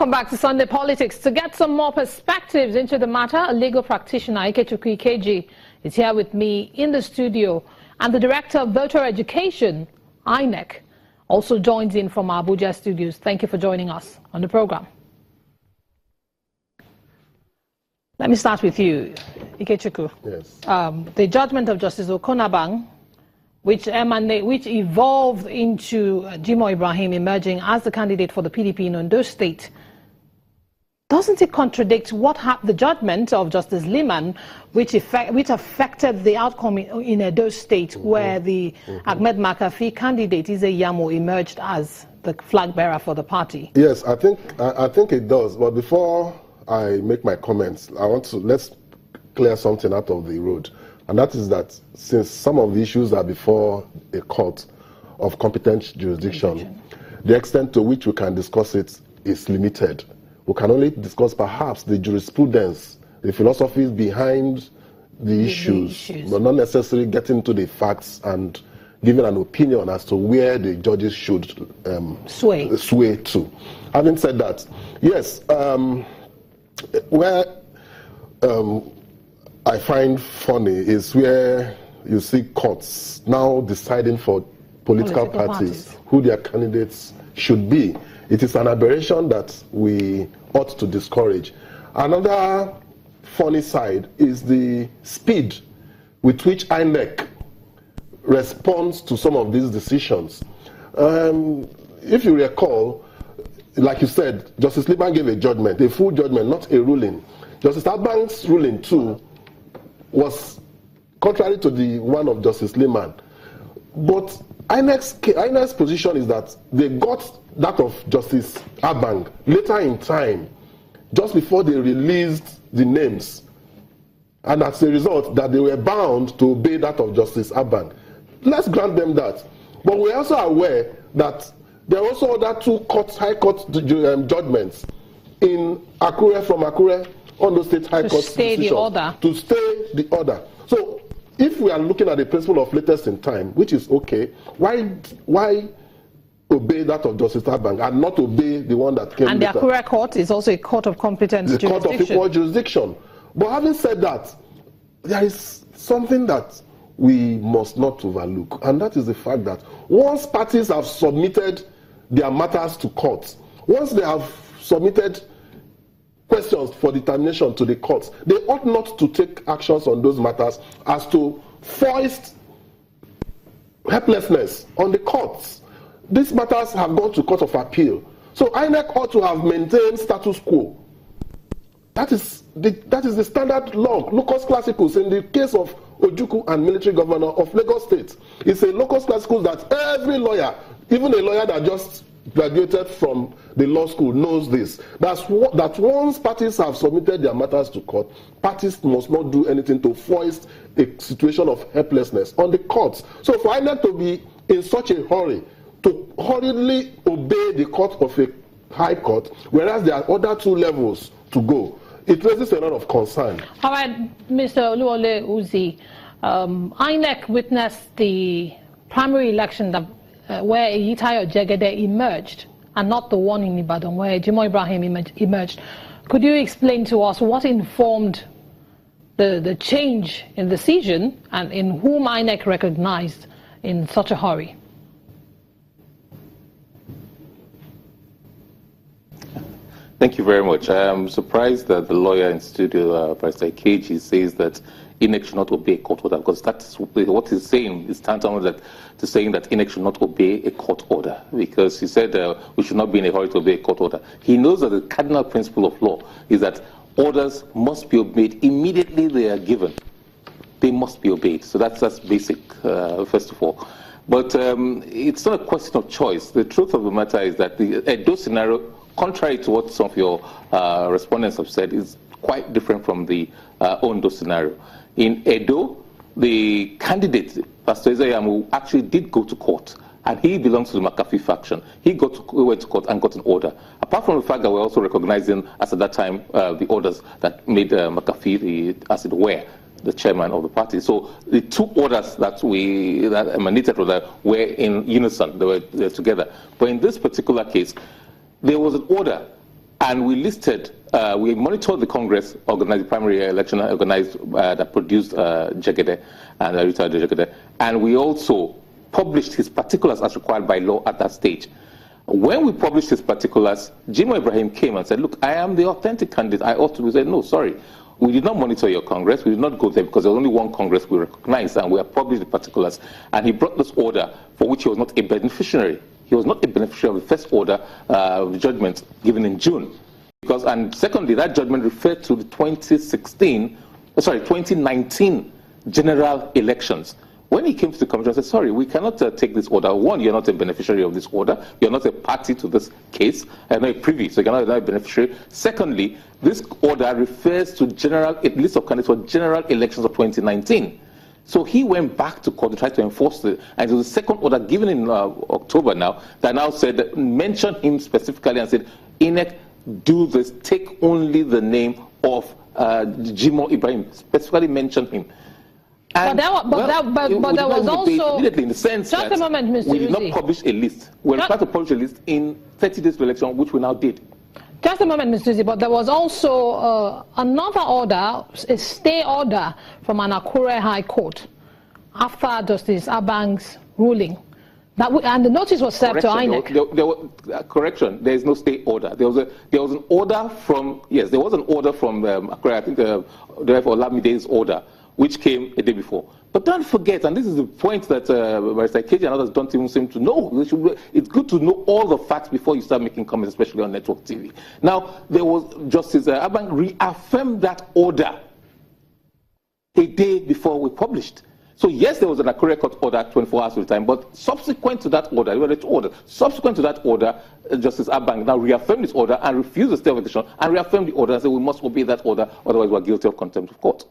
Welcome back to Sunday Politics. To get some more perspectives into the matter, a legal practitioner, Ikechukwu Ikeji, is here with me in the studio, and the Director of Voter Education, INEC, also joins in from our Abuja studios. Thank you for joining us on the program. Let me start with you, Ikechukwu. Yes. The judgment of Justice Okonabang, which evolved into Jimoh Ibrahim emerging as the candidate for the PDP in Ondo State, doesn't it contradict the judgment of Justice Liman, which affected the outcome in Edo State, where the Ahmed Makafi candidate, Yamo, emerged as the flag bearer for the party? Yes, I think it does. But before I make my comments, let's clear something out of the road. And that is that since some of the issues are before a court of competent jurisdiction, the extent to which we can discuss it is limited. We can only discuss perhaps the jurisprudence, the philosophies behind the issues, but not necessarily getting into the facts and giving an opinion as to where the judges should sway to. Having said that, yes, where I find funny is where you see courts now deciding for political parties who their candidates should be. It is an aberration that we ought to discourage. Another funny side is the speed with which INEC responds to some of these decisions. If you recall, like you said, Justice Liman gave a judgment, a full judgment, not a ruling. Justice Abang's ruling too was contrary to the one of Justice Liman. But INEC's position is that they got that of Justice Abang later in time, just before they released the names. And as a result, that they were bound to obey that of Justice Abang. Let's grant them that. But we're also aware that there are also other two high court judgments in Akure, from Akure, Ondo State High Court decision, to stay the order. So if we are looking at the principle of latest in time, which is okay, why obey that of Justice Abang and not obey the one that came later? And the Akure court is also a court of competence jurisdiction. The court of equal jurisdiction. But having said that, there is something that we must not overlook, and that is the fact that once parties have submitted their matters to courts, once they have submitted questions for determination to the courts, they ought not to take actions on those matters as to foist helplessness on the courts. These matters have gone to court of appeal. So INEC ought to have maintained status quo. That is the standard law, locus classicus, in the case of Ojukwu and military governor of Lagos State. It's a locus classicus that every lawyer, even a lawyer that just graduated from the law school, knows this. That once parties have submitted their matters to court, parties must not do anything to foist a situation of helplessness on the courts. So for INEC to be in such a hurry, to hurriedly obey the court of a high court, whereas there are other two levels to go, it raises a lot of concern. All right, Mr. Oluwole Uzi, INEC witnessed the primary election where Eyitayo Jegede emerged, and not the one in Ibadan where Jimoh Ibrahim emerged. Could you explain to us what informed the change in decision, and in whom INEC recognized in such a hurry? Thank you very much. I'm surprised that the lawyer in studio, Pastor Ikeji, says that INEC should not obey a court order, because that's what he's saying. It's tantamount to saying that INEC should not obey a court order, because he said we should not be in a hurry to obey a court order. He knows that the cardinal principle of law is that orders must be obeyed immediately they are given. They must be obeyed. So that's basic, first of all. But it's not a question of choice. The truth of the matter is that the Edo scenario, contrary to what some of your respondents have said, is quite different from the Ondo scenario. In Edo, the candidate, Pastor Yamu, actually did go to court, and he belongs to the Makafi faction. He went to court and got an order. Apart from the fact that we're also recognizing, as at that time, the orders that made Makafi, as it were, the chairman of the party. So the two orders that emanated were in unison. They were together. But in this particular case, there was an order And we listed, we monitored the Congress, organized the primary election, organized that produced Jegede and retired Jegede. And we also published his particulars as required by law at that stage. When we published his particulars, Jimoh Ibrahim came and said, look, I am the authentic candidate. I ought to be. Said, no, sorry. We did not monitor your Congress. We did not go there because there was only one Congress we recognized, and we have published the particulars. And he brought this order for which he was not a beneficiary. He was not a beneficiary of the first order judgment given in June. And secondly, that judgment referred to the 2019 general elections. When he came to the commission, I said, sorry, we cannot take this order. One, you're not a beneficiary of this order. You're not a party to this case. You're not a privy, so you're not a beneficiary. Secondly, this order refers to a list of candidates for general elections of 2019. So he went back to court to try to enforce it. And it was the second order given in October now that now said, mentioned him specifically and said, INEC, do this, take only the name of Jimoh Ibrahim, specifically mentioned him. And there was also immediately in the sense just that a moment, Mr. we did not publish a list. We were trying to publish a list in 30 days to election, which we now did. Just a moment, Mr. Uzi, but there was also another order, a stay order from an Akure High Court after Justice Abang's ruling. And the notice was served to INEC. Correction, there is no stay order. There was an order from, yes, there was an order from Akure, I think therefore Olamide's order, which came a day before. But don't forget, and this is the point that Barrister Keji and others don't even seem to know. It's good to know all the facts before you start making comments, especially on network TV. Now, there was Justice Abang reaffirmed that order a day before we published. So yes, there was an Akure Court order 24 hours at a time, but subsequent to that order, there were two orders. Subsequent to that order, Justice Abang now reaffirmed this order and refused the stay of execution and reaffirmed the order and said we must obey that order, otherwise we're guilty of contempt of court.